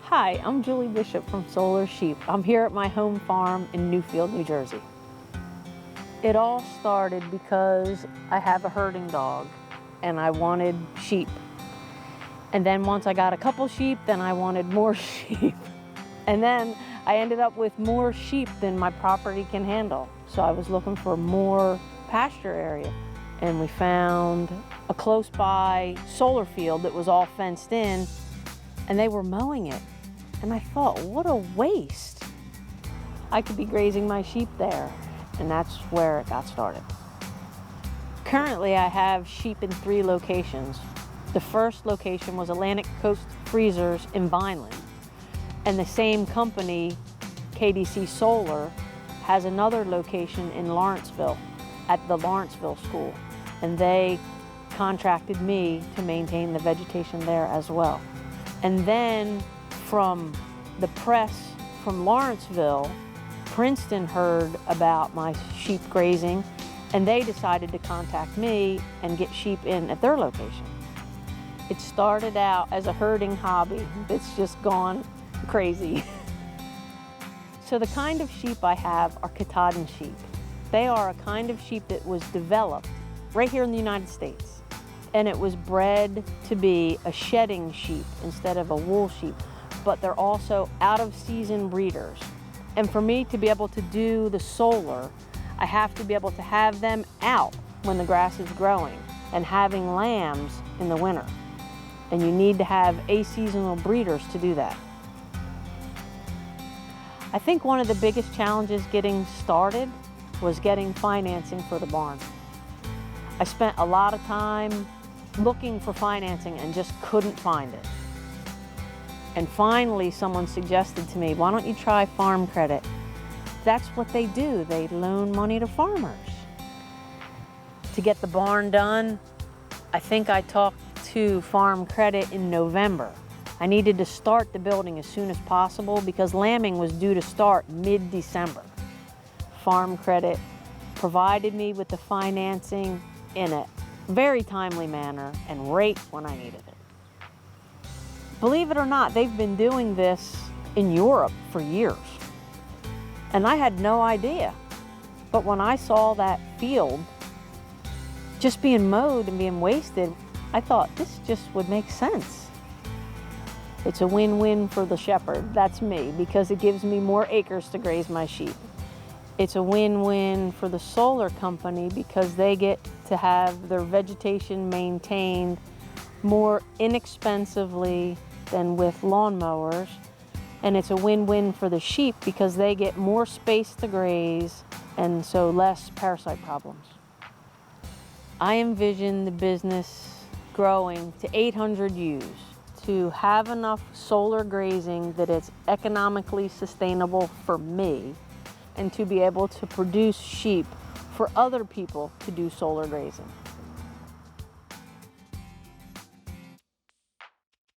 Hi, I'm Julie Bishop from Solar Sheep. I'm here at my home farm in Newfield, New Jersey. It all started because I have a herding dog and I wanted sheep. And then once I got a couple sheep, then I wanted more sheep. And then I ended up with more sheep than my property can handle. So I was looking for more pasture area. And we found a close by solar field that was all fenced in, and they were mowing it. And I thought, what a waste. I could be grazing my sheep there, and that's where it got started. Currently, I have sheep in 3 locations. The first location was Atlantic Coast Freezers in Vineland, and the same company, KDC Solar, has another location in Lawrenceville, at the Lawrenceville School, and they contracted me to maintain the vegetation there as well. And then from the press from Lawrenceville, Princeton heard about my sheep grazing, and they decided to contact me and get sheep in at their location. It started out as a herding hobby that's just gone crazy. So the kind of sheep I have are Katahdin sheep. They are a kind of sheep that was developed right here in the United States. And it was bred to be a shedding sheep instead of a wool sheep, but they're also out of season breeders. And for me to be able to do the solar, I have to be able to have them out when the grass is growing and having lambs in the winter. And you need to have aseasonal breeders to do that. I think one of the biggest challenges getting started was getting financing for the barn. I spent a lot of time looking for financing and just couldn't find it. And finally, someone suggested to me, why don't you try farm credit? That's what they do. They loan money to farmers. To get the barn done, I think I talked to Farm Credit in November. I needed to start the building as soon as possible because lambing was due to start mid-December. Farm Credit provided me with the financing in a very timely manner and right when I needed it. Believe it or not, they've been doing this in Europe for years. And I had no idea. But when I saw that field just being mowed and being wasted, I thought this just would make sense. It's a win-win for the shepherd, that's me, because it gives me more acres to graze my sheep. It's a win-win for the solar company because they get to have their vegetation maintained more inexpensively than with lawnmowers. And it's a win-win for the sheep because they get more space to graze and so less parasite problems. I envision the business growing to 800 ewes to have enough solar grazing that it's economically sustainable for me and to be able to produce sheep for other people to do solar grazing.